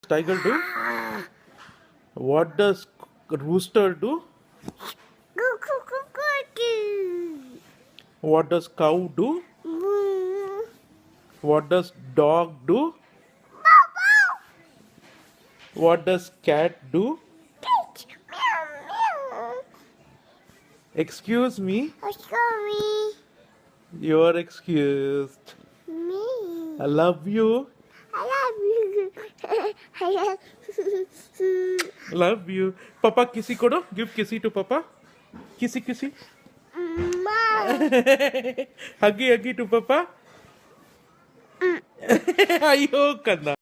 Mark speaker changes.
Speaker 1: Tiger do? What does rooster do? What does cow do? What does dog do? What does cat do? Excuse me, you're excused. I love you. Love you. Papa, kissy ko do. Give kissy to Papa. Kissy, kissy. Huggy, huggy to Papa. Ayo, kanna.